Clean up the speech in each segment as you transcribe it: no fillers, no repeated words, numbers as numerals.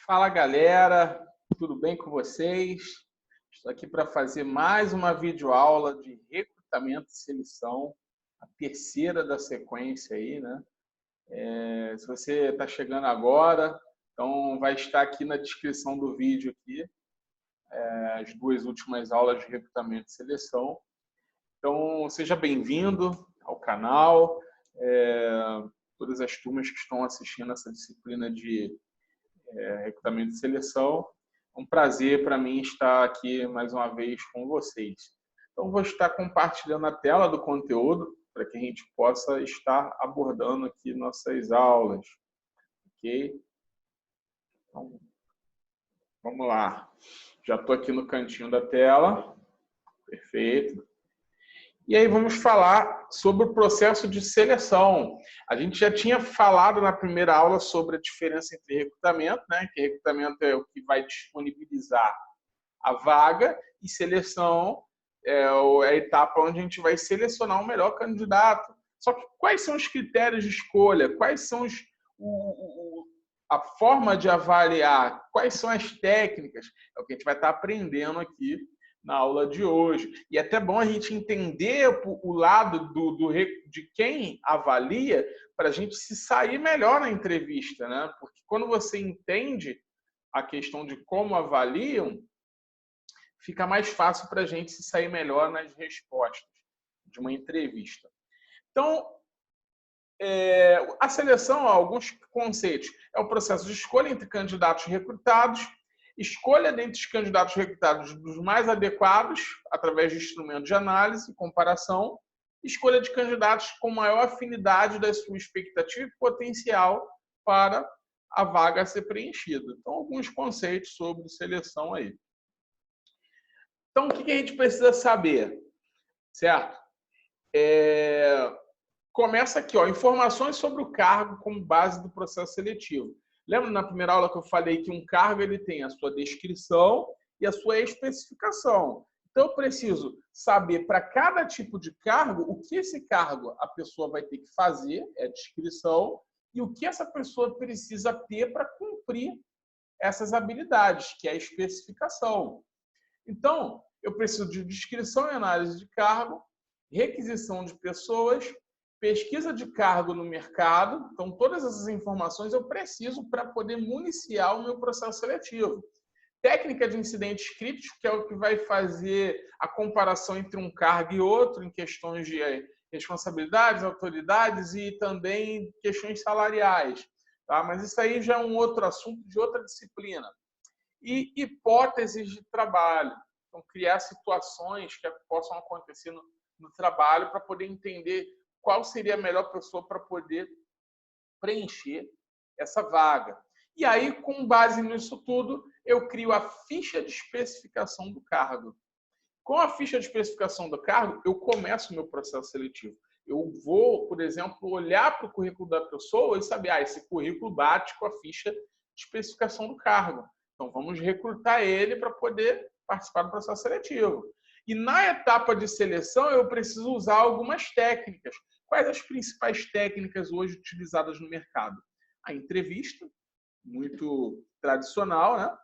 Fala galera, tudo bem com vocês? Estou aqui para fazer mais uma videoaula de recrutamento e seleção, a terceira da sequência aí, né? Se você está chegando agora, então vai estar aqui na descrição do vídeo aqui, as duas últimas aulas de recrutamento e seleção. Então seja bem-vindo ao canal, todas as turmas que estão assistindo essa disciplina de recrutamento e seleção. É um prazer para mim estar aqui mais uma vez com vocês. Então, vou estar compartilhando a tela do conteúdo para que a gente possa estar abordando aqui nossas aulas. Ok? Então, vamos lá. Já estou aqui no cantinho da tela. Perfeito. E aí vamos falar sobre o processo de seleção. A gente já tinha falado na primeira aula sobre a diferença entre recrutamento, né? Que recrutamento é o que vai disponibilizar a vaga, e seleção é a etapa onde a gente vai selecionar o melhor candidato. Só que quais são os critérios de escolha? Quais são a forma de avaliar? Quais são as técnicas? É o que a gente vai estar aprendendo aqui na aula de hoje. E é até bom a gente entender o lado de quem avalia para a gente se sair melhor na entrevista, né? Porque quando você entende a questão de como avaliam, fica mais fácil para a gente se sair melhor nas respostas de uma entrevista. Então, a seleção, alguns conceitos, é o processo de escolha entre candidatos recrutados, escolha dentre os candidatos recrutados dos mais adequados, através de instrumentos de análise e comparação, escolha de candidatos com maior afinidade da sua expectativa e potencial para a vaga a ser preenchida. Então, alguns conceitos sobre seleção aí. Então, o que a gente precisa saber? Certo? Começa aqui, ó, informações sobre o cargo como base do processo seletivo. Lembra na primeira aula que eu falei que um cargo ele tem a sua descrição e a sua especificação. Então, eu preciso saber para cada tipo de cargo o que esse cargo a pessoa vai ter que fazer, é a descrição, e o que essa pessoa precisa ter para cumprir essas habilidades, que é a especificação. Então, eu preciso de descrição e análise de cargo, requisição de pessoas, pesquisa de cargo no mercado. Então, todas essas informações eu preciso para poder municiar o meu processo seletivo. Técnica de incidentes críticos, que é o que vai fazer a comparação entre um cargo e outro em questões de responsabilidades, autoridades e também questões salariais. Tá? Mas isso aí já é um outro assunto de outra disciplina. E hipóteses de trabalho. Então, criar situações que possam acontecer no trabalho para poder entender qual seria a melhor pessoa para poder preencher essa vaga. E aí, com base nisso tudo, eu crio a ficha de especificação do cargo. Com a ficha de especificação do cargo, eu começo o meu processo seletivo. Eu vou, por exemplo, olhar para o currículo da pessoa e saber, esse currículo bate com a ficha de especificação do cargo. Então, vamos recrutar ele para poder participar do processo seletivo. E na etapa de seleção, eu preciso usar algumas técnicas. Quais as principais técnicas hoje utilizadas no mercado? A entrevista, muito tradicional, né?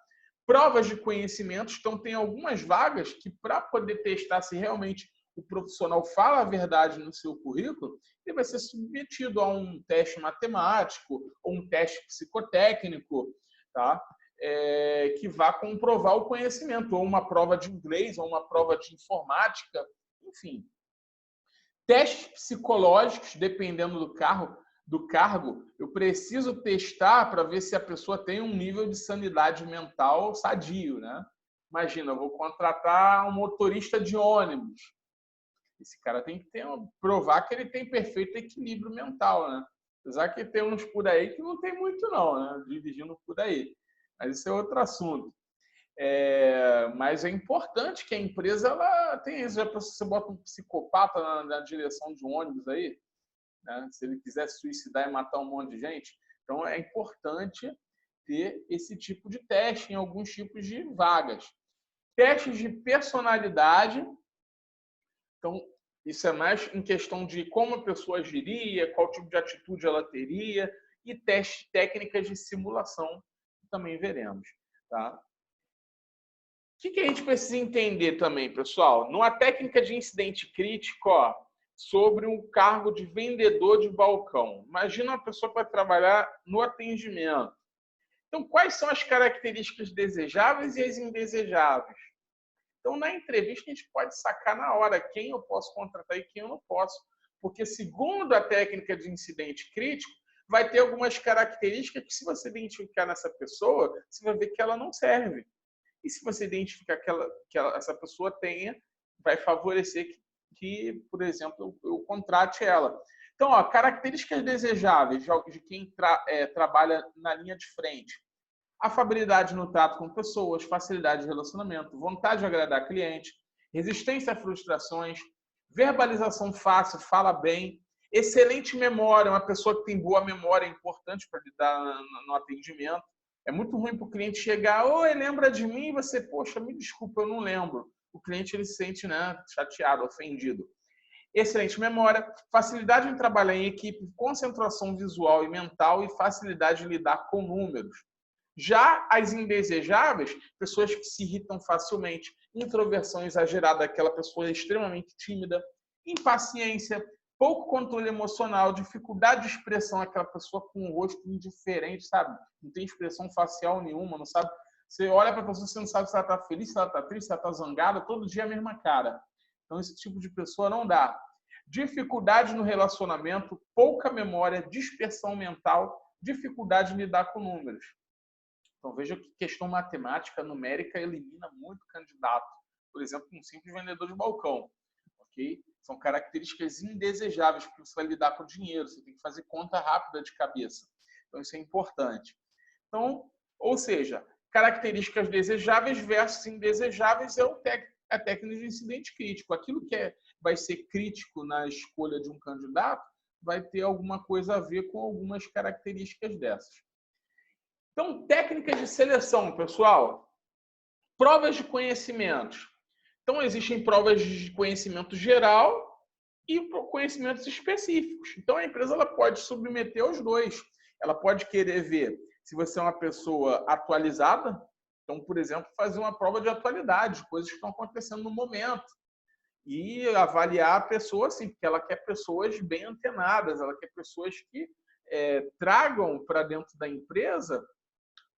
Provas de conhecimentos. Então, tem algumas vagas que, para poder testar se realmente o profissional fala a verdade no seu currículo, ele vai ser submetido a um teste matemático ou um teste psicotécnico, tá? Que vá comprovar o conhecimento, ou uma prova de inglês, ou uma prova de informática, enfim. Testes psicológicos, dependendo do cargo, eu preciso testar para ver se a pessoa tem um nível de sanidade mental sadio, né? Imagina, eu vou contratar um motorista de ônibus. Esse cara tem que provar que ele tem perfeito equilíbrio mental, né? Apesar que tem uns por aí que não tem muito não, né? Dirigindo por aí. Mas isso é outro assunto. Mas é importante que a empresa ela tenha isso. Já você bota um psicopata na direção de um ônibus aí, né? Se ele quiser se suicidar e matar um monte de gente. Então, é importante ter esse tipo de teste em alguns tipos de vagas. Testes de personalidade. Então, isso é mais em questão de como a pessoa agiria, qual tipo de atitude ela teria, e testes técnicas de simulação. também veremos. Tá? O que a gente precisa entender também, pessoal? Numa técnica de incidente crítico, ó, sobre um cargo de vendedor de balcão. Imagina uma pessoa que vai trabalhar no atendimento. Então, quais são as características desejáveis e as indesejáveis? Então, na entrevista, a gente pode sacar na hora quem eu posso contratar e quem eu não posso. Porque, segundo a técnica de incidente crítico, vai ter algumas características que, se você identificar nessa pessoa, você vai ver que ela não serve. E se você identificar que essa pessoa tenha, vai favorecer que, por exemplo, eu contrate ela. Então, ó, características desejáveis de quem trabalha na linha de frente. Afabilidade no trato com pessoas, facilidade de relacionamento, vontade de agradar cliente, resistência a frustrações, verbalização fácil, fala bem, excelente memória, uma pessoa que tem boa memória é importante para lidar no atendimento. É muito ruim para o cliente chegar, oi, lembra de mim? E você, poxa, me desculpa, eu não lembro. O cliente ele se sente, né, chateado, ofendido. Excelente memória, facilidade em trabalhar em equipe, concentração visual e mental e facilidade de lidar com números. Já as indesejáveis, pessoas que se irritam facilmente, introversão exagerada, aquela pessoa extremamente tímida, impaciência, pouco controle emocional, dificuldade de expressão, aquela pessoa com um rosto indiferente, sabe? Não tem expressão facial nenhuma, não sabe? Você olha para a pessoa, você não sabe se ela está feliz, se ela está triste, se ela está zangada, todo dia a mesma cara. Então, esse tipo de pessoa não dá. Dificuldade no relacionamento, pouca memória, dispersão mental, dificuldade de lidar com números. Então, veja que questão matemática, numérica, elimina muito candidato. Por exemplo, um simples vendedor de balcão. Okay? São características indesejáveis, porque você vai lidar com dinheiro, você tem que fazer conta rápida de cabeça. Então, isso é importante. Então, ou seja, características desejáveis versus indesejáveis é a técnica de incidente crítico. Aquilo que vai ser crítico na escolha de um candidato vai ter alguma coisa a ver com algumas características dessas. Então, técnicas de seleção, pessoal. Provas de conhecimentos. Então, existem provas de conhecimento geral e conhecimentos específicos. Então, a empresa ela pode submeter aos dois. Ela pode querer ver se você é uma pessoa atualizada. Então, por exemplo, fazer uma prova de atualidade, coisas que estão acontecendo no momento. E avaliar a pessoa assim, porque ela quer pessoas bem antenadas, ela quer pessoas que tragam para dentro da empresa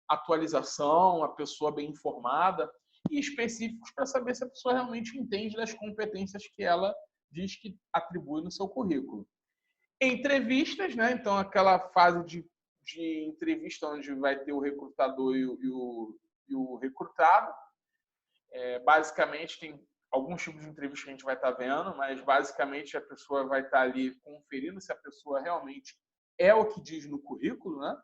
atualização, a pessoa bem informada, e específicos para saber se a pessoa realmente entende das competências que ela diz que atribui no seu currículo. Entrevistas, né? Então, aquela fase de entrevista onde vai ter o recrutador e o recrutado. Basicamente, tem alguns tipos de entrevista que a gente vai estar vendo, mas basicamente a pessoa vai estar ali conferindo se a pessoa realmente é o que diz no currículo, né?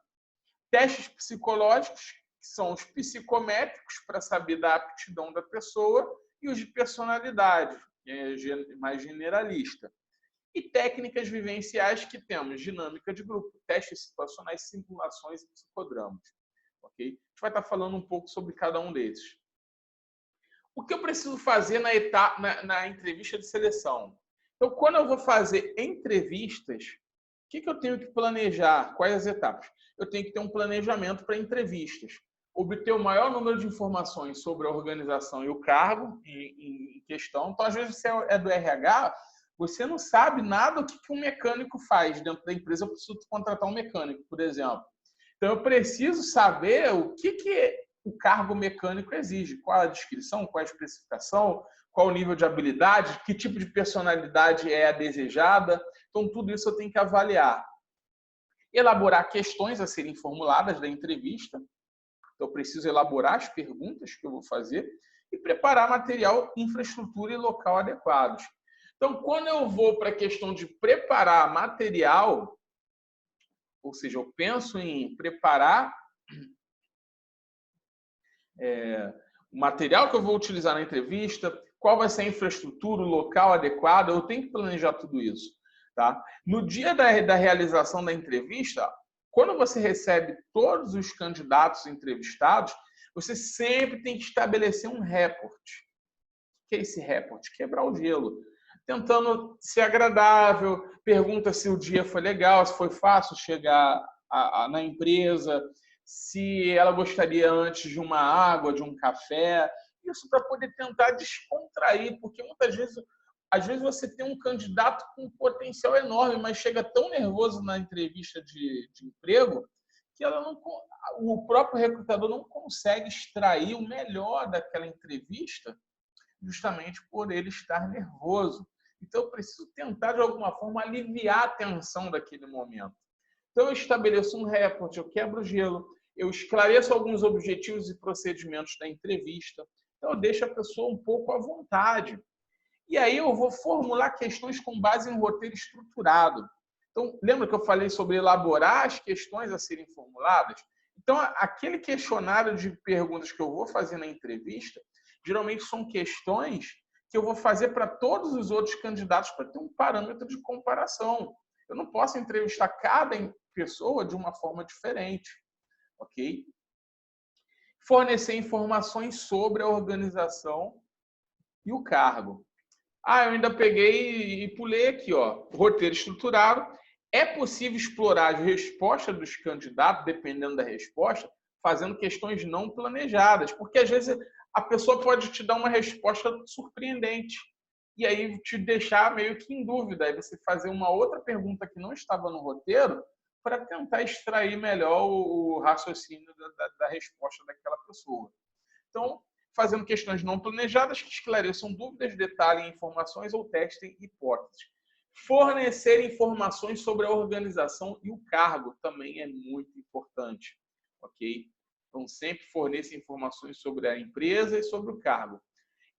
Testes psicológicos, que são os psicométricos, para saber da aptidão da pessoa, e os de personalidade, que é mais generalista. E técnicas vivenciais que temos dinâmica de grupo, testes situacionais, simulações e psicodramas. Okay? A gente vai estar falando um pouco sobre cada um desses. O que eu preciso fazer na entrevista de seleção? Então, quando eu vou fazer entrevistas, o que eu tenho que planejar? Quais as etapas? Eu tenho que ter um planejamento para entrevistas. Obter o maior número de informações sobre a organização e o cargo em questão. Então, às vezes, você é do RH, você não sabe nada do que um mecânico faz dentro da empresa. Eu preciso contratar um mecânico, por exemplo. Então, eu preciso saber o que o cargo mecânico exige. Qual a descrição, qual a especificação, qual o nível de habilidade, que tipo de personalidade é a desejada. Então, tudo isso eu tenho que avaliar. Elaborar questões a serem formuladas da entrevista. Então, eu preciso elaborar as perguntas que eu vou fazer e preparar material, infraestrutura e local adequados. Então, quando eu vou para a questão de preparar material, ou seja, eu penso em preparar o material que eu vou utilizar na entrevista, qual vai ser a infraestrutura, o local adequado, eu tenho que planejar tudo isso. Tá? No dia da realização da entrevista, quando você recebe todos os candidatos entrevistados, você sempre tem que estabelecer um report. O que é esse report? Quebrar o gelo. Tentando ser agradável, pergunta se o dia foi legal, se foi fácil chegar na empresa, se ela gostaria antes de uma água, de um café. Isso para poder tentar descontrair, porque muitas vezes, às vezes você tem um candidato com um potencial enorme, mas chega tão nervoso na entrevista de emprego que ela não, o próprio recrutador não consegue extrair o melhor daquela entrevista justamente por ele estar nervoso. Então, eu preciso tentar, de alguma forma, aliviar a tensão daquele momento. Então, eu estabeleço um report, eu quebro o gelo, eu esclareço alguns objetivos e procedimentos da entrevista. Então, eu deixo a pessoa um pouco à vontade. E aí, eu vou formular questões com base em um roteiro estruturado. Então, lembra que eu falei sobre elaborar as questões a serem formuladas? Então, aquele questionário de perguntas que eu vou fazer na entrevista, geralmente são questões que eu vou fazer para todos os outros candidatos para ter um parâmetro de comparação. Eu não posso entrevistar cada pessoa de uma forma diferente, ok? Fornecer informações sobre a organização e o cargo. Eu ainda peguei e pulei aqui, ó, roteiro estruturado. É possível explorar as respostas dos candidatos, dependendo da resposta, fazendo questões não planejadas, porque às vezes a pessoa pode te dar uma resposta surpreendente e aí te deixar meio que em dúvida. Aí você fazer uma outra pergunta que não estava no roteiro para tentar extrair melhor o raciocínio da resposta daquela pessoa. Então, fazendo questões não planejadas que esclareçam dúvidas, detalhem informações ou testem hipóteses. Fornecer informações sobre a organização e o cargo também é muito importante, ok? Então, sempre forneça informações sobre a empresa e sobre o cargo.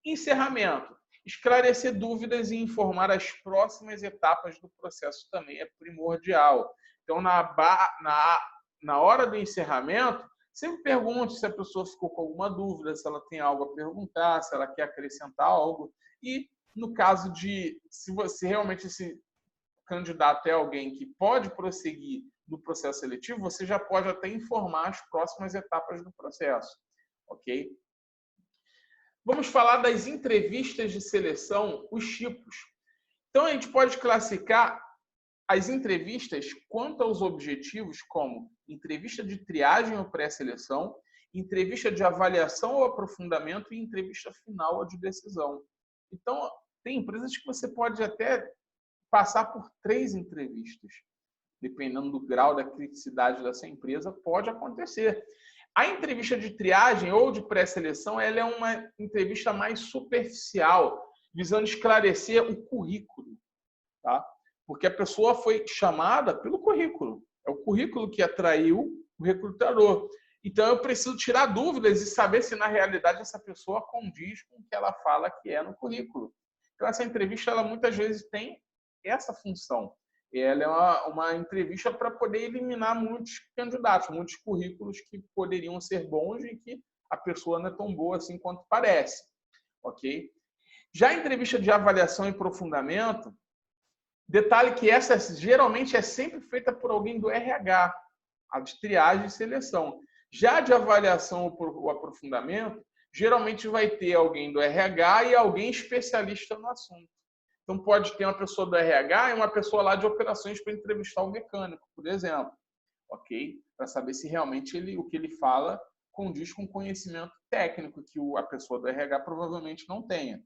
Encerramento. Esclarecer dúvidas e informar as próximas etapas do processo também é primordial. Então, na hora do encerramento, sempre pergunte se a pessoa ficou com alguma dúvida, se ela tem algo a perguntar, se ela quer acrescentar algo. E, no caso de, se realmente esse candidato é alguém que pode prosseguir no processo seletivo, você já pode até informar as próximas etapas do processo, ok? Vamos falar das entrevistas de seleção, os tipos. Então, a gente pode classificar as entrevistas quanto aos objetivos como entrevista de triagem ou pré-seleção, entrevista de avaliação ou aprofundamento e entrevista final ou de decisão. Então, tem empresas que você pode até passar por 3 entrevistas. Dependendo do grau da criticidade dessa empresa, pode acontecer. A entrevista de triagem ou de pré-seleção, ela é uma entrevista mais superficial, visando esclarecer o currículo, tá? Porque a pessoa foi chamada pelo currículo. É o currículo que atraiu o recrutador. Então, eu preciso tirar dúvidas e saber se, na realidade, essa pessoa condiz com o que ela fala que é no currículo. Então, essa entrevista, ela muitas vezes tem essa função. Ela é uma entrevista para poder eliminar muitos candidatos, muitos currículos que poderiam ser bons e que a pessoa não é tão boa assim quanto parece. Ok? Já a entrevista de avaliação e aprofundamento, detalhe que essa geralmente é sempre feita por alguém do RH, a de triagem e seleção. Já de avaliação ou aprofundamento, geralmente vai ter alguém do RH e alguém especialista no assunto. Então, pode ter uma pessoa do RH e uma pessoa lá de operações para entrevistar o mecânico, por exemplo. Ok? Para saber se realmente o que ele fala condiz com o conhecimento técnico que a pessoa do RH provavelmente não tenha.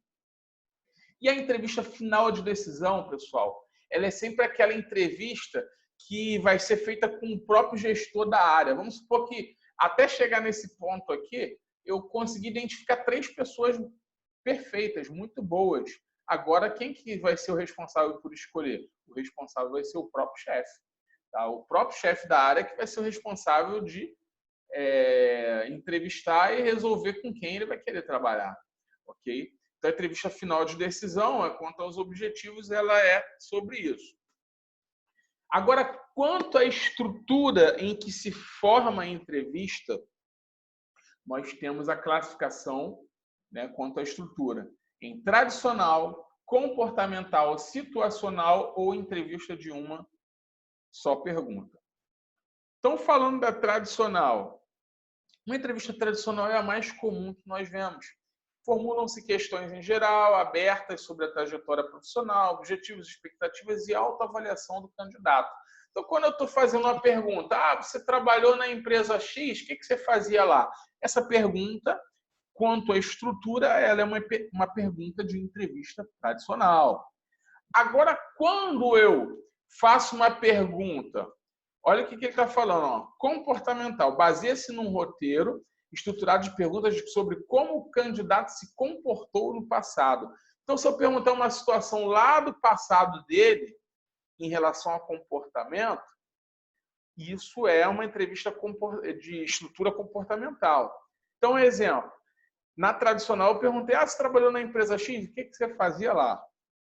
E a entrevista final de decisão, pessoal, ela é sempre aquela entrevista que vai ser feita com o próprio gestor da área. Vamos supor que, até chegar nesse ponto aqui, eu consegui identificar 3 pessoas perfeitas, muito boas. Agora, quem que vai ser o responsável por escolher? O responsável vai ser o próprio chefe. Tá? O próprio chefe da área que vai ser o responsável de entrevistar e resolver com quem ele vai querer trabalhar. Ok? Então, a entrevista final de decisão, quanto aos objetivos, ela é sobre isso. Agora, quanto à estrutura em que se forma a entrevista, nós temos a classificação, né, quanto à estrutura em tradicional, comportamental, situacional ou entrevista de uma só pergunta. Então, falando da tradicional, uma entrevista tradicional é a mais comum que nós vemos. Formulam-se questões em geral, abertas sobre a trajetória profissional, objetivos, expectativas e autoavaliação do candidato. Então, quando eu estou fazendo uma pergunta, você trabalhou na empresa X, o que você fazia lá? Essa pergunta, quanto à estrutura, ela é uma pergunta de entrevista tradicional. Agora, quando eu faço uma pergunta, olha o que ele está falando, comportamental, baseia-se num roteiro estruturado de perguntas sobre como o candidato se comportou no passado. Então, se eu perguntar uma situação lá do passado dele, em relação ao comportamento, isso é uma entrevista de estrutura comportamental. Então, exemplo, na tradicional eu perguntei, você trabalhou na empresa X? O que você fazia lá?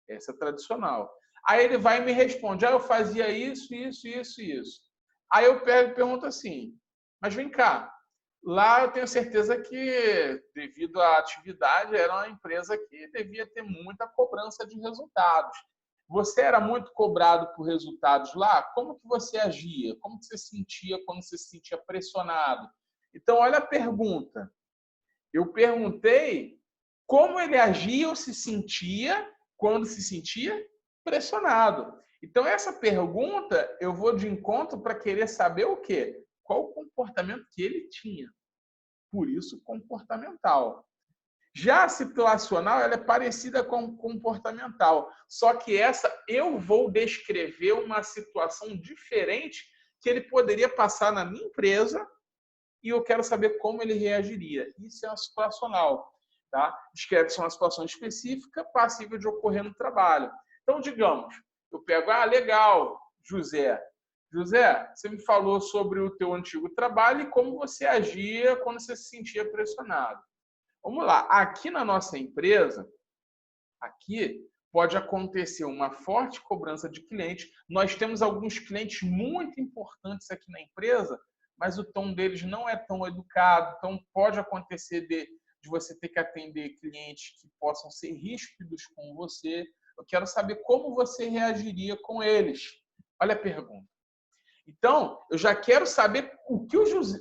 Essa é tradicional. Aí ele vai e me responde, eu fazia isso, isso, isso, isso. Aí eu pego e pergunto assim, mas vem cá, lá eu tenho certeza que, devido à atividade, era uma empresa que devia ter muita cobrança de resultados. Você era muito cobrado por resultados lá? Como que você agia? Como que você sentia quando você se sentia pressionado? Então, olha a pergunta. Eu perguntei como ele agia ou se sentia quando se sentia pressionado. Então, essa pergunta eu vou de encontro para querer saber o quê? Qual o comportamento que ele tinha. Por isso, comportamental. Já a situacional, ela é parecida com comportamental, só que essa eu vou descrever uma situação diferente que ele poderia passar na minha empresa e eu quero saber como ele reagiria. Isso é uma situacional. Tá? Descreve-se uma situação específica passível de ocorrer no trabalho. Então, digamos, eu pego, legal, José. José, você me falou sobre o teu antigo trabalho e como você agia quando você se sentia pressionado. Vamos lá, aqui na nossa empresa, aqui pode acontecer uma forte cobrança de cliente. Nós temos alguns clientes muito importantes aqui na empresa, mas o tom deles não é tão educado. Então, pode acontecer de você ter que atender clientes que possam ser ríspidos com você. Eu quero saber como você reagiria com eles. Olha a pergunta. Então, eu já quero saber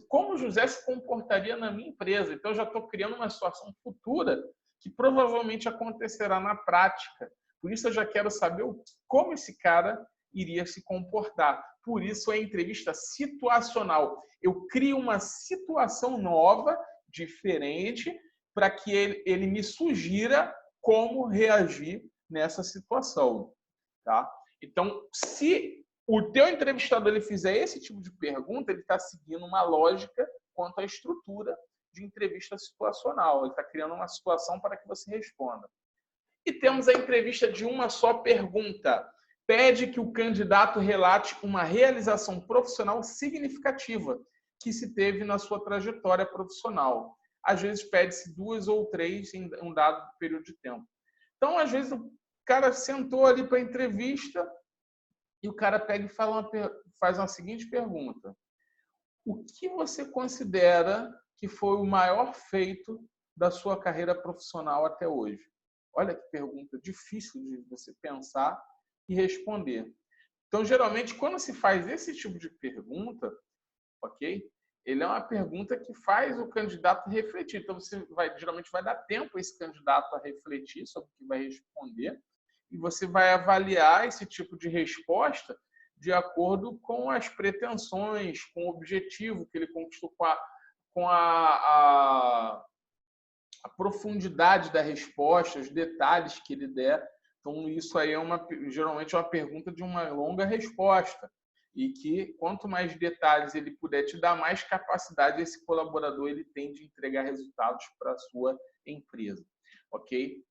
como o José se comportaria na minha empresa. Então, eu já estou criando uma situação futura que provavelmente acontecerá na prática. Por isso, eu já quero saber como esse cara iria se comportar. Por isso, é entrevista situacional. Eu crio uma situação nova, diferente, para que ele me sugira como reagir nessa situação. Tá? Então, se o teu entrevistador ele fizer esse tipo de pergunta, ele está seguindo uma lógica quanto à estrutura de entrevista situacional. Ele está criando uma situação para que você responda. E temos a entrevista de uma só pergunta. Pede que o candidato relate uma realização profissional significativa que se teve na sua trajetória profissional. Às vezes pede-se 2 ou 3 em um dado período de tempo. Então, às vezes, o cara sentou ali para a entrevista e o cara pega e faz uma seguinte pergunta. O que você considera que foi o maior feito da sua carreira profissional até hoje? Olha que pergunta difícil de você pensar e responder. Então, geralmente, quando se faz esse tipo de pergunta, ok? Ele é uma pergunta que faz o candidato refletir. Então, geralmente vai dar tempo a esse candidato a refletir sobre o que vai responder e você vai avaliar esse tipo de resposta de acordo com as pretensões, com o objetivo que ele conquistou, com a profundidade da resposta, os detalhes que ele der. Então, isso aí geralmente é uma pergunta de uma longa resposta. E que, quanto mais detalhes ele puder te dar, mais capacidade esse colaborador ele tem de entregar resultados para a sua empresa. Ok?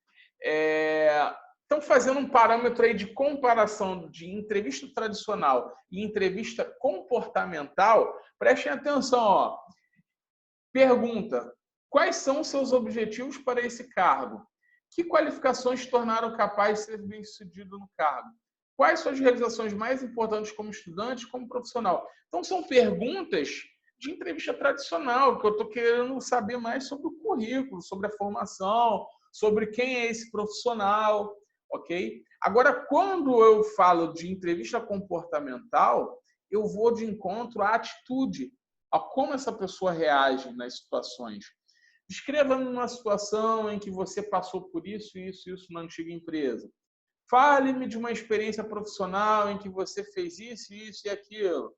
Então, fazendo um parâmetro aí de comparação de entrevista tradicional e entrevista comportamental, prestem atenção. Ó. Pergunta: quais são os seus objetivos para esse cargo? Que qualificações te tornaram capaz de ser bem-sucedido no cargo? Quais suas realizações mais importantes como estudante e como profissional? Então, são perguntas de entrevista tradicional, que eu estou querendo saber mais sobre o currículo, sobre a formação, sobre quem é esse profissional, ok? Agora, quando eu falo de entrevista comportamental, eu vou de encontro à atitude, a como essa pessoa reage nas situações. Descreva uma situação em que você passou por isso, isso, isso na antiga empresa. Fale-me de uma experiência profissional em que você fez isso, isso e aquilo.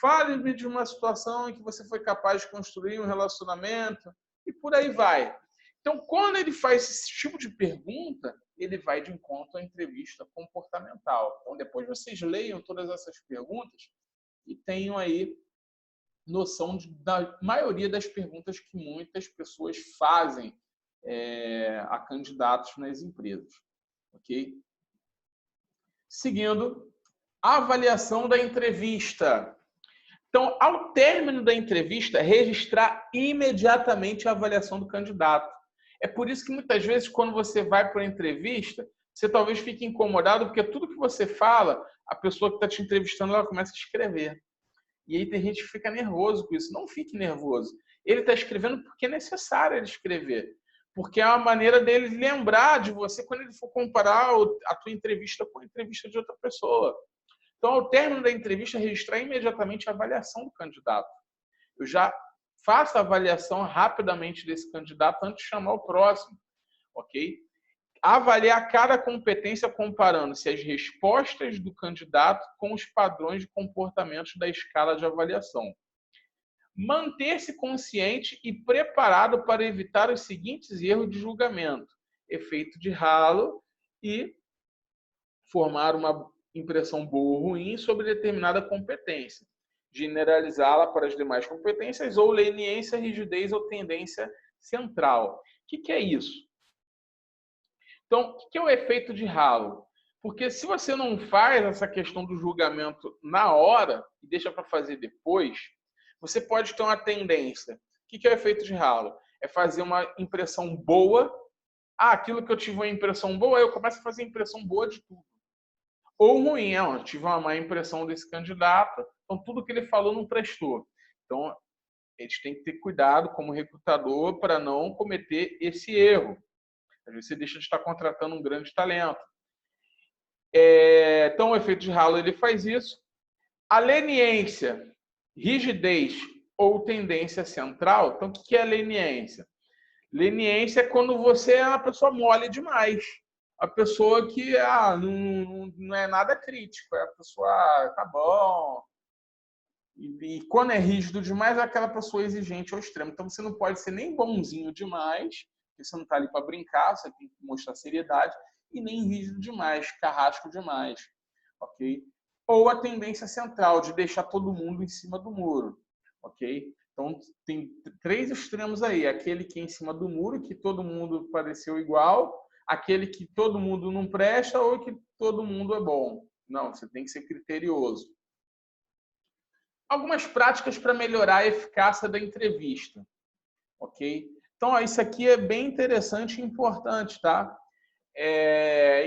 Fale-me de uma situação em que você foi capaz de construir um relacionamento e por aí vai. Então, quando ele faz esse tipo de pergunta, ele vai de encontro à entrevista comportamental. Então, depois vocês leiam todas essas perguntas e tenham aí noção da maioria das perguntas que muitas pessoas fazem a candidatos nas empresas. Ok? Seguindo, a avaliação da entrevista. Então, ao término da entrevista, registrar imediatamente a avaliação do candidato. É por isso que muitas vezes, quando você vai para a entrevista, você talvez fique incomodado, porque tudo que você fala, a pessoa que está te entrevistando, ela começa a escrever. E aí tem gente que fica nervoso com isso. Não fique nervoso. Ele está escrevendo porque é necessário ele escrever. Porque é uma maneira dele lembrar de você quando ele for comparar a tua entrevista com a entrevista de outra pessoa. Então, ao término da entrevista, registrar imediatamente a avaliação do candidato. Eu já faço a avaliação rapidamente desse candidato antes de chamar o próximo, ok? Avaliar cada competência comparando-se as respostas do candidato com os padrões de comportamento da escala de avaliação. Manter-se consciente e preparado para evitar os seguintes erros de julgamento: efeito de halo e formar uma impressão boa ou ruim sobre determinada competência, generalizá-la para as demais competências ou leniência, rigidez ou tendência central. O que é isso? Então, o que é o efeito de halo? Porque se você não faz essa questão do julgamento na hora e deixa para fazer depois, você pode ter uma tendência. O que é o efeito de halo? É fazer uma impressão boa. Aquilo que eu tive uma impressão boa, eu começo a fazer impressão boa de tudo. Ou ruim, eu tive uma má impressão desse candidato, então tudo que ele falou não prestou. Então, eles têm que ter cuidado como recrutador para não cometer esse erro. Às vezes você deixa de estar contratando um grande talento. Então, o efeito de halo ele faz isso. A leniência, rigidez ou tendência central. Então, o que é a leniência? Leniência é quando você é uma pessoa mole demais. A pessoa que não é nada crítico. É a pessoa, tá bom. E quando é rígido demais, é aquela pessoa exigente ao extremo. Então, você não pode ser nem bonzinho demais, porque você não está ali para brincar, você tem que mostrar seriedade, e nem rígido demais, carrasco demais. Ok? Ou a tendência central, de deixar todo mundo em cima do muro. Ok? Então, tem 3 extremos aí. Aquele que é em cima do muro, que todo mundo pareceu igual, aquele que todo mundo não presta ou que todo mundo é bom. Não, você tem que ser criterioso. Algumas práticas para melhorar a eficácia da entrevista. Ok? Então, isso aqui é bem interessante e importante, tá?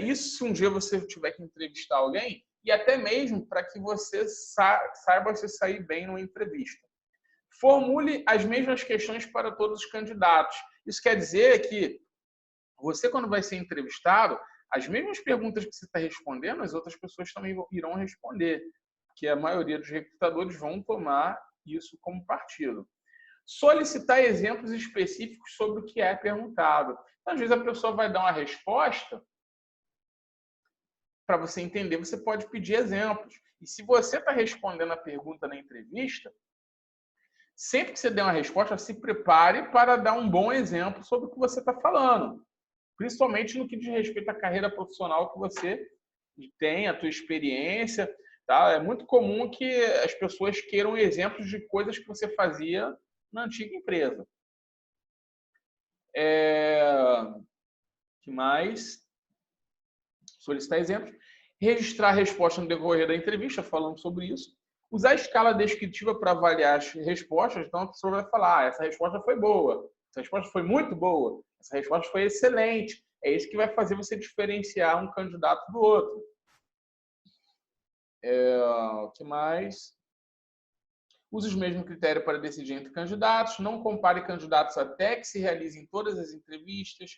Isso se um dia você tiver que entrevistar alguém, e até mesmo para que você saiba se sair bem numa entrevista. Formule as mesmas questões para todos os candidatos. Isso quer dizer que você, quando vai ser entrevistado, as mesmas perguntas que você está respondendo, as outras pessoas também irão responder, que a maioria dos recrutadores vão tomar isso como partido. Solicitar exemplos específicos sobre o que é perguntado. Então, às vezes a pessoa vai dar uma resposta, para você entender, você pode pedir exemplos. E se você está respondendo a pergunta na entrevista, sempre que você der uma resposta, se prepare para dar um bom exemplo sobre o que você está falando. Principalmente no que diz respeito à carreira profissional que você tem, a tua experiência. Tá? É muito comum que as pessoas queiram exemplos de coisas que você fazia na antiga empresa. Que mais? Solicitar exemplos. Registrar a resposta no decorrer da entrevista, falando sobre isso. Usar a escala descritiva para avaliar as respostas. Então, a pessoa vai falar, essa resposta foi boa, essa resposta foi muito boa, essa resposta foi excelente. É isso que vai fazer você diferenciar um candidato do outro. O que mais? Use os mesmos critérios para decidir entre candidatos. Não compare candidatos até que se realizem todas as entrevistas.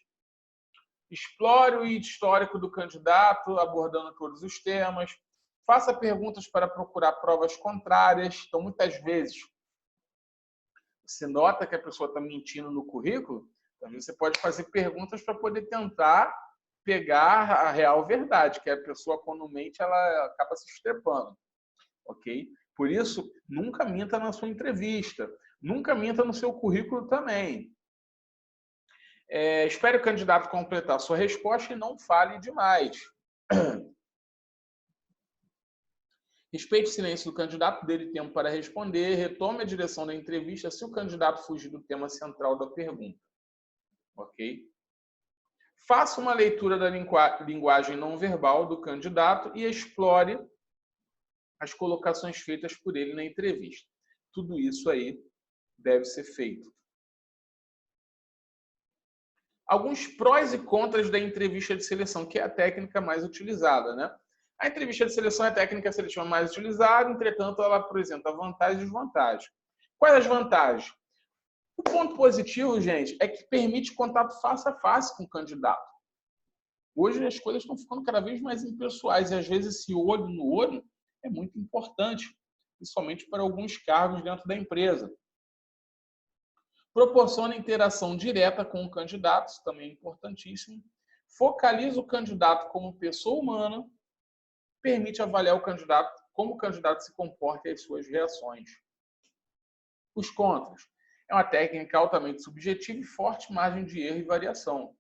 Explore o histórico do candidato, abordando todos os temas. Faça perguntas para procurar provas contrárias. Então, muitas vezes, você nota que a pessoa está mentindo no currículo, então você pode fazer perguntas para poder tentar pegar a real verdade, que a pessoa, quando mente, ela acaba se estrepando, ok? Por isso, nunca minta na sua entrevista, nunca minta no seu currículo também. Espere o candidato completar sua resposta e não fale demais. Respeite o silêncio do candidato, dê-lhe tempo para responder, retome a direção da entrevista se o candidato fugir do tema central da pergunta. Ok? Faça uma leitura da linguagem não verbal do candidato e explore as colocações feitas por ele na entrevista. Tudo isso aí deve ser feito. Alguns prós e contras da entrevista de seleção, que é a técnica mais utilizada, né? A entrevista de seleção é a técnica seletiva mais utilizada, entretanto, ela apresenta vantagens e desvantagens. Quais as vantagens? O ponto positivo, gente, é que permite contato face a face com o candidato. Hoje as coisas estão ficando cada vez mais impessoais e às vezes esse olho no olho é muito importante, principalmente para alguns cargos dentro da empresa. Proporciona interação direta com o candidato, isso também é importantíssimo. Focaliza o candidato como pessoa humana, permite avaliar o candidato, como o candidato se comporta e as suas reações. Os contras. É uma técnica altamente subjetiva e forte margem de erro e variação.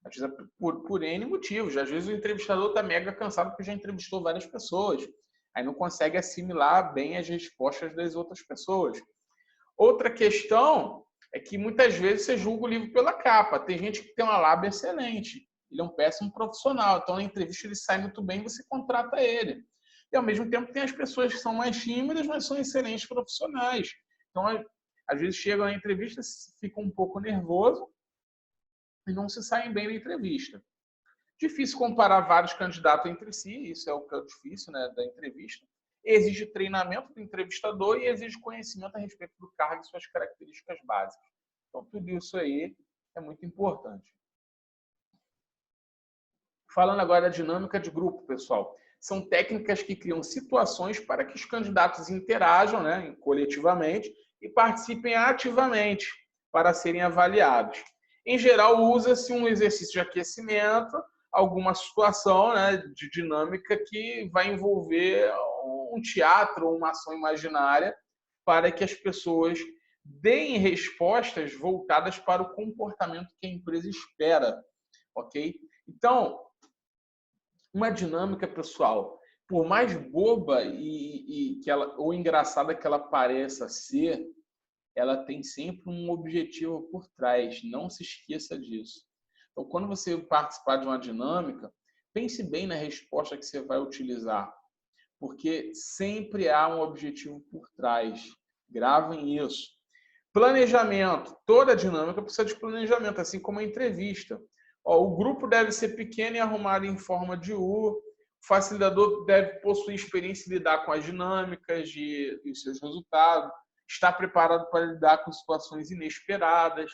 Às vezes, por N motivos. Às vezes o entrevistador está mega cansado porque já entrevistou várias pessoas. Aí não consegue assimilar bem as respostas das outras pessoas. Outra questão é que muitas vezes você julga o livro pela capa. Tem gente que tem uma lábia excelente. Ele é um péssimo profissional. Então, na entrevista ele sai muito bem e você contrata ele. E, ao mesmo tempo, tem as pessoas que são mais tímidas, mas são excelentes profissionais. Então, às vezes, chegam na entrevista, ficam um pouco nervosos e não se saem bem na entrevista. Difícil comparar vários candidatos entre si. Isso é o que é difícil, né, da entrevista. Exige treinamento do entrevistador e exige conhecimento a respeito do cargo e suas características básicas. Então, tudo isso aí é muito importante. Falando agora da dinâmica de grupo, pessoal. São técnicas que criam situações para que os candidatos interajam, né, coletivamente e participem ativamente para serem avaliados. Em geral, usa-se um exercício de aquecimento, alguma situação, né, de dinâmica que vai envolver um teatro ou uma ação imaginária para que as pessoas deem respostas voltadas para o comportamento que a empresa espera, ok? Então, uma dinâmica, pessoal, por mais boba ou engraçada que ela pareça ser, ela tem sempre um objetivo por trás. Não se esqueça disso. Então, quando você participar de uma dinâmica, pense bem na resposta que você vai utilizar, porque sempre há um objetivo por trás. Gravem isso. Planejamento. Toda dinâmica precisa de planejamento, assim como a entrevista. O grupo deve ser pequeno e arrumado em forma de U. O facilitador deve possuir experiência em lidar com as dinâmicas e os seus resultados. Estar preparado para lidar com situações inesperadas.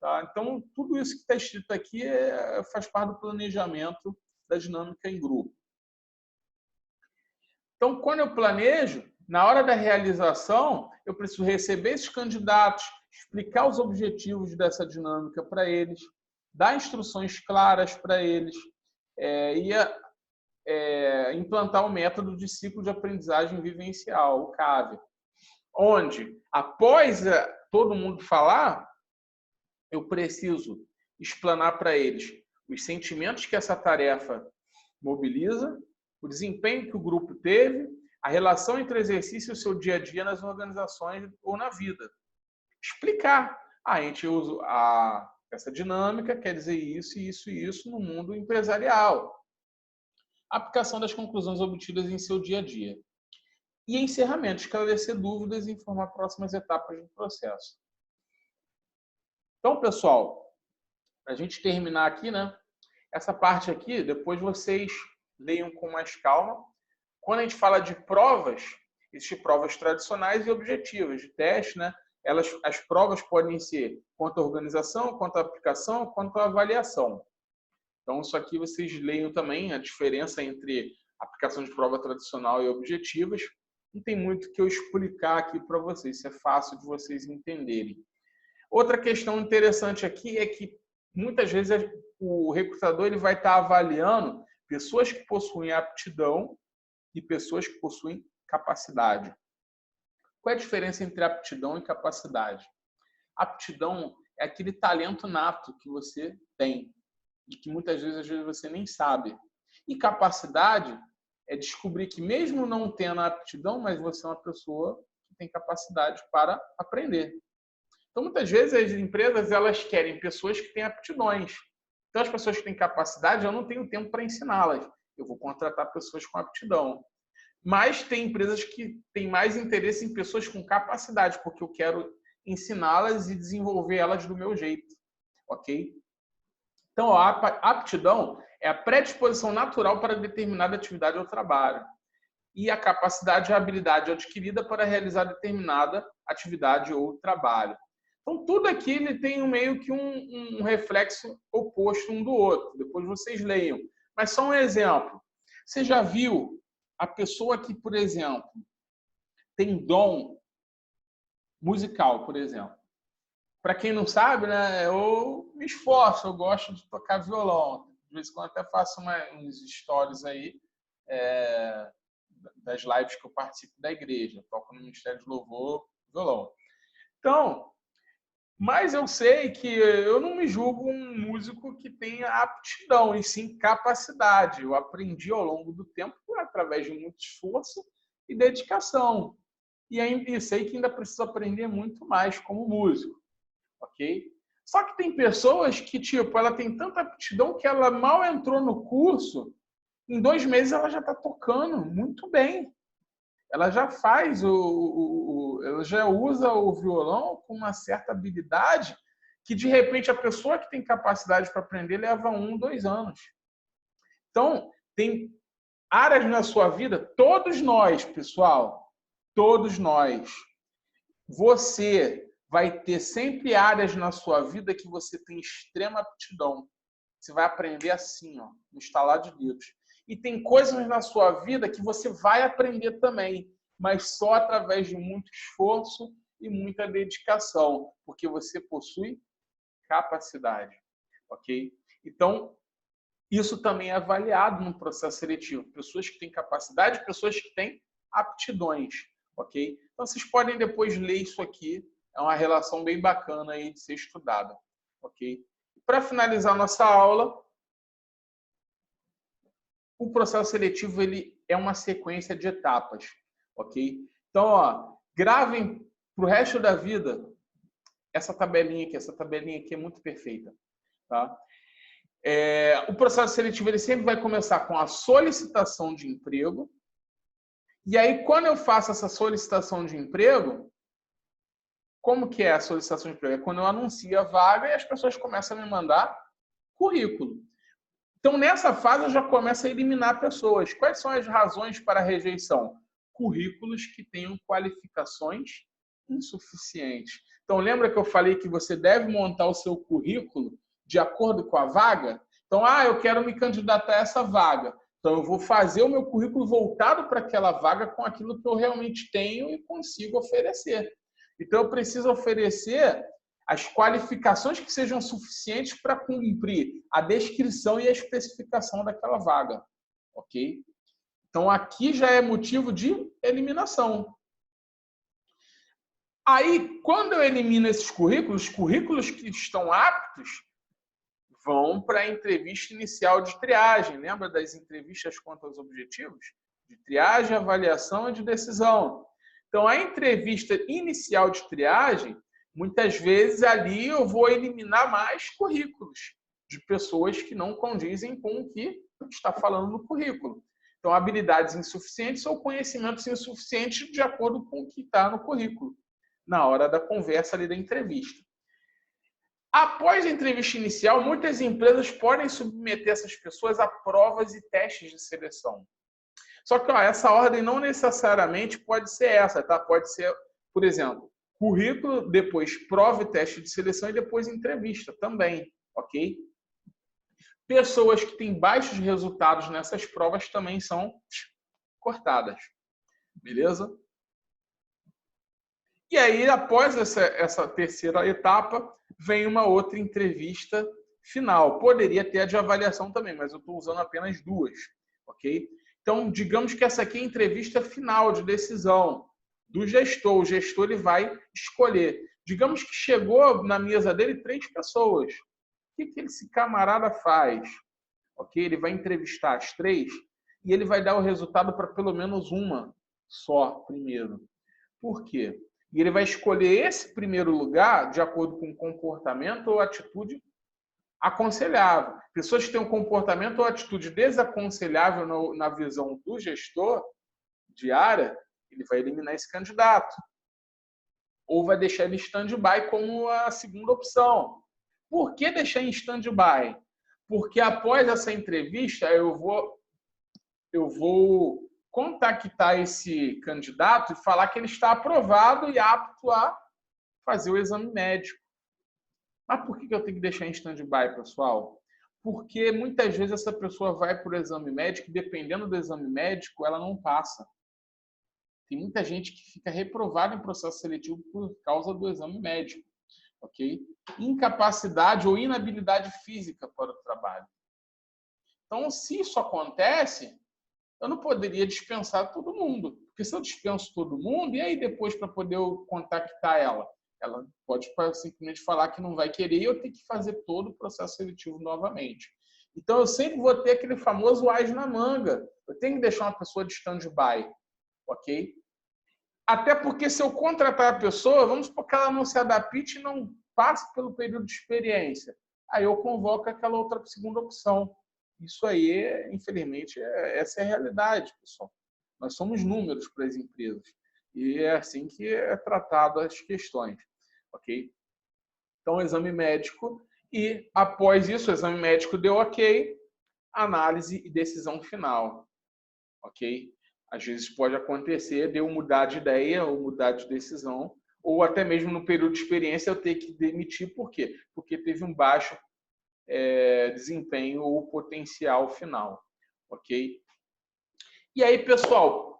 Tá? Então, tudo isso que está escrito aqui faz parte do planejamento da dinâmica em grupo. Então, quando eu planejo, na hora da realização, eu preciso receber esses candidatos, explicar os objetivos dessa dinâmica para eles, dar instruções claras para eles e implantar o método de ciclo de aprendizagem vivencial, o CAV, onde, após todo mundo falar, eu preciso explanar para eles os sentimentos que essa tarefa mobiliza, o desempenho que o grupo teve, a relação entre o exercício e o seu dia a dia nas organizações ou na vida. Explicar. A gente usa essa dinâmica, quer dizer isso, isso e isso no mundo empresarial. Aplicação das conclusões obtidas em seu dia a dia. E encerramento, esclarecer dúvidas e informar próximas etapas do processo. Então, pessoal, para a gente terminar aqui, né? Essa parte aqui, depois vocês leiam com mais calma. Quando a gente fala de provas, existem provas tradicionais e objetivas de teste, né? As provas podem ser quanto à organização, quanto à aplicação, quanto à avaliação. Então, isso aqui vocês leiam também a diferença entre aplicação de prova tradicional e objetivas. Não tem muito que eu explicar aqui para vocês, isso é fácil de vocês entenderem. Outra questão interessante aqui é que muitas vezes o recrutador ele vai estar avaliando pessoas que possuem aptidão e pessoas que possuem capacidade. Qual é a diferença entre aptidão e capacidade? Aptidão é aquele talento nato que você tem e que muitas vezes você nem sabe. E capacidade é descobrir que mesmo não tendo aptidão, mas você é uma pessoa que tem capacidade para aprender. Então, muitas vezes, as empresas elas querem pessoas que têm aptidões. Então, as pessoas que têm capacidade, eu não tenho tempo para ensiná-las. Eu vou contratar pessoas com aptidão. Mas tem empresas que têm mais interesse em pessoas com capacidade, porque eu quero ensiná-las e desenvolver elas do meu jeito. Ok? Então, a aptidão é a predisposição natural para determinada atividade ou trabalho. E a capacidade é a habilidade adquirida para realizar determinada atividade ou trabalho. Então, tudo aqui ele tem meio que um reflexo oposto um do outro. Depois vocês leiam. Mas só um exemplo. Você já viu a pessoa que, por exemplo, tem dom musical, por exemplo? Para quem não sabe, né, eu me esforço, eu gosto de tocar violão. De vez em quando até faço uns stories aí das lives que eu participo da igreja. Eu toco no Ministério de Louvor, violão. Então, mas eu sei que eu não me julgo um músico que tenha aptidão, e sim capacidade. Eu aprendi ao longo do tempo através de muito esforço e dedicação. E sei que ainda preciso aprender muito mais como músico. Ok? Só que tem pessoas que, tipo, ela tem tanta aptidão que ela mal entrou no curso, em 2 meses ela já está tocando muito bem. Ela já faz ela já usa o violão com uma certa habilidade que, de repente, a pessoa que tem capacidade para aprender leva 1, 2 anos. Então, tem áreas na sua vida, todos nós, pessoal, todos nós, você vai ter sempre áreas na sua vida que você tem extrema aptidão. Você vai aprender assim, ó, no estalar de dedos. E tem coisas na sua vida que você vai aprender também, mas só através de muito esforço e muita dedicação, porque você possui capacidade, ok? Então, isso também é avaliado no processo seletivo. Pessoas que têm capacidade, pessoas que têm aptidões, ok? Então, vocês podem depois ler isso aqui. É uma relação bem bacana aí de ser estudada, ok? Para finalizar nossa aula, o processo seletivo ele é uma sequência de etapas, ok? Então, ó, gravem para o resto da vida essa tabelinha aqui é muito perfeita, tá? O processo seletivo ele sempre vai começar com a solicitação de emprego, e aí quando eu faço essa solicitação de emprego, como que é a solicitação de emprego? É quando eu anuncio a vaga e as pessoas começam a me mandar currículo. Então, nessa fase, eu já começo a eliminar pessoas. Quais são as razões para a rejeição? Currículos que tenham qualificações insuficientes. Então, lembra que eu falei que você deve montar o seu currículo de acordo com a vaga? Então, eu quero me candidatar a essa vaga. Então, eu vou fazer o meu currículo voltado para aquela vaga com aquilo que eu realmente tenho e consigo oferecer. Então, eu preciso oferecer as qualificações que sejam suficientes para cumprir a descrição e a especificação daquela vaga, ok? Então, aqui já é motivo de eliminação. Aí, quando eu elimino esses currículos, os currículos que estão aptos vão para a entrevista inicial de triagem. Lembra das entrevistas quanto aos objetivos? De triagem, avaliação e de decisão. Então, a entrevista inicial de triagem, muitas vezes ali eu vou eliminar mais currículos de pessoas que não condizem com o que está falando no currículo. Então, habilidades insuficientes ou conhecimentos insuficientes de acordo com o que está no currículo, na hora da conversa ali da entrevista. Após a entrevista inicial, muitas empresas podem submeter essas pessoas a provas e testes de seleção. Só que essa ordem não necessariamente pode ser essa, tá? Pode ser, por exemplo, currículo, depois prova e teste de seleção e depois entrevista também, ok? Pessoas que têm baixos resultados nessas provas também são cortadas, beleza? E aí, após essa terceira etapa, vem uma outra entrevista final. Poderia ter a de avaliação também, mas eu estou usando apenas duas, ok? Então, digamos que essa aqui é a entrevista final de decisão do gestor. O gestor ele vai escolher. Digamos que chegou na mesa dele 3 pessoas. O que esse camarada faz? Ok? Ele vai entrevistar as 3 e ele vai dar o resultado para pelo menos uma só primeiro. Por quê? E ele vai escolher esse primeiro lugar de acordo com o comportamento ou atitude aconselhável. Pessoas que têm um comportamento ou atitude desaconselhável na visão do gestor de área, ele vai eliminar esse candidato. Ou vai deixar ele em stand-by como a segunda opção. Por que deixar em stand-by? Porque após essa entrevista, eu vou contactar esse candidato e falar que ele está aprovado e apto a fazer o exame médico. Mas por que eu tenho que deixar em stand-by, pessoal? Porque muitas vezes essa pessoa vai para o exame médico e, dependendo do exame médico, ela não passa. Tem muita gente que fica reprovada em processo seletivo por causa do exame médico, ok? Incapacidade ou inabilidade física para o trabalho. Então, se isso acontece, eu não poderia dispensar todo mundo. Porque se eu dispenso todo mundo, e aí depois para poder eu contactar ela? Ela pode simplesmente falar que não vai querer e eu tenho que fazer todo o processo seletivo novamente. Então, eu sempre vou ter aquele famoso as na manga. Eu tenho que deixar uma pessoa de stand-by, ok? Até porque se eu contratar a pessoa, vamos supor que ela não se adapte e não passe pelo período de experiência. Aí eu convoco aquela outra segunda opção. Isso aí, infelizmente, essa é a realidade, pessoal. Nós somos números para as empresas. E é assim que é tratado as questões, ok? Então, exame médico e, após isso, o exame médico deu ok, análise e decisão final, ok? Às vezes pode acontecer de eu mudar de ideia ou mudar de decisão, ou até mesmo no período de experiência eu ter que demitir. Por quê? Porque teve um baixo desempenho ou potencial final, ok? E aí, pessoal,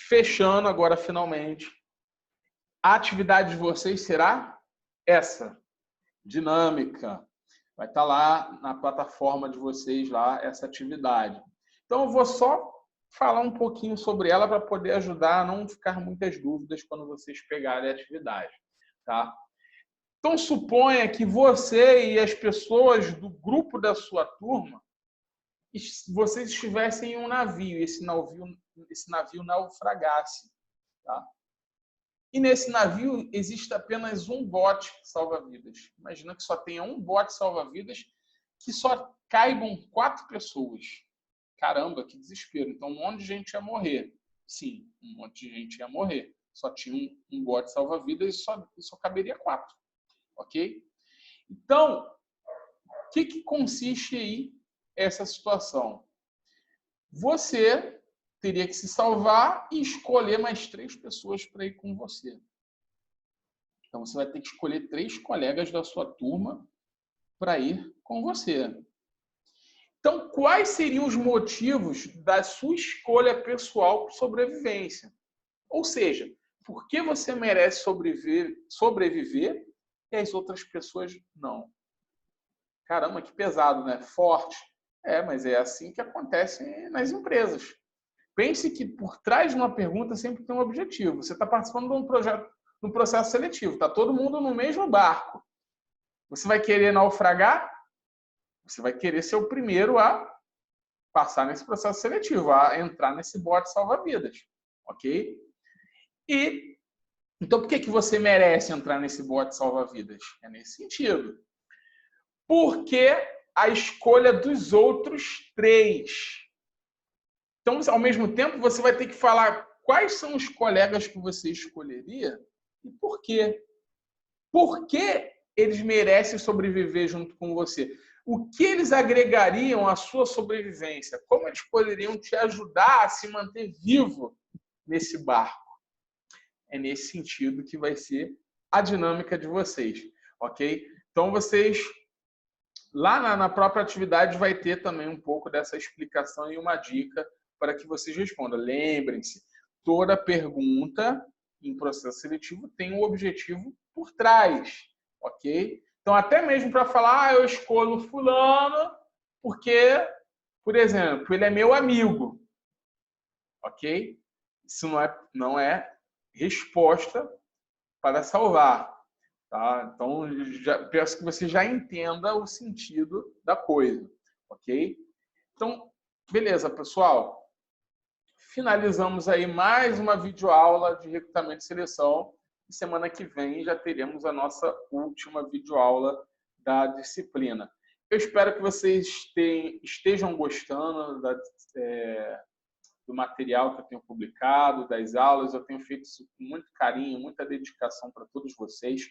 fechando agora finalmente, a atividade de vocês será essa, dinâmica. Vai estar lá na plataforma de vocês lá essa atividade. Então eu vou só falar um pouquinho sobre ela para poder ajudar a não ficar muitas dúvidas quando vocês pegarem a atividade, tá? Então, suponha que você e as pessoas do grupo da sua turma, vocês estivessem em um navio, esse navio naufragasse. Tá? E nesse navio existe apenas um bote salva-vidas. Imagina que só tenha um bote salva-vidas que só caibam 4 pessoas. Caramba, que desespero. Então, um monte de gente ia morrer. Sim, um monte de gente ia morrer. Só tinha um bote salva-vidas e só caberia 4. Ok? Então, o que consiste aí essa situação? Você teria que se salvar e escolher mais 3 pessoas para ir com você. Então, você vai ter que escolher 3 colegas da sua turma para ir com você. Então, quais seriam os motivos da sua escolha pessoal por sobrevivência? Ou seja, por que você merece sobreviver e as outras pessoas não? Caramba, que pesado, né? Forte. Mas é assim que acontece nas empresas. Pense que por trás de uma pergunta sempre tem um objetivo. Você está participando de um processo seletivo. Está todo mundo no mesmo barco. Você vai querer naufragar? Você vai querer ser o primeiro a passar nesse processo seletivo, a entrar nesse bote salva-vidas. Ok? E então, por que você merece entrar nesse bote salva-vidas? É nesse sentido. Porque a escolha dos outros 3. Então, ao mesmo tempo, você vai ter que falar quais são os colegas que você escolheria e por quê. Por que eles merecem sobreviver junto com você? O que eles agregariam à sua sobrevivência? Como eles poderiam te ajudar a se manter vivo nesse barco? É nesse sentido que vai ser a dinâmica de vocês, ok? Então, vocês, lá na própria atividade, vai ter também um pouco dessa explicação e uma dica para que vocês respondam. Lembrem-se, toda pergunta em processo seletivo tem um objetivo por trás, ok? Então, até mesmo para falar, eu escolho fulano porque, por exemplo, ele é meu amigo. Ok? Isso não é resposta para salvar. Tá? Então, peço que você já entenda o sentido da coisa. Ok? Então, beleza, pessoal. Finalizamos aí mais uma videoaula de recrutamento e seleção. E semana que vem já teremos a nossa última videoaula da disciplina. Eu espero que vocês estejam gostando do material que eu tenho publicado, das aulas. Eu tenho feito isso com muito carinho, muita dedicação para todos vocês.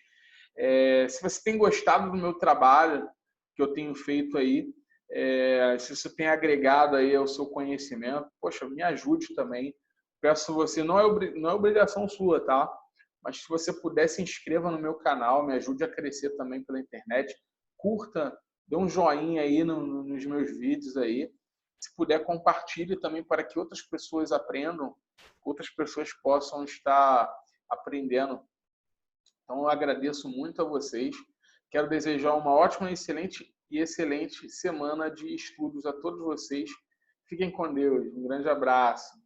Se você tem gostado do meu trabalho que eu tenho feito aí, se você tem agregado aí ao seu conhecimento, poxa, me ajude também. Peço você, não é obrigação sua, tá? Mas se você puder, se inscreva no meu canal, me ajude a crescer também pela internet. Curta, dê um joinha aí nos meus vídeos aí. Se puder, compartilhe também para que outras pessoas aprendam, outras pessoas possam estar aprendendo. Então, eu agradeço muito a vocês. Quero desejar uma ótima, excelente semana de estudos a todos vocês. Fiquem com Deus. Um grande abraço.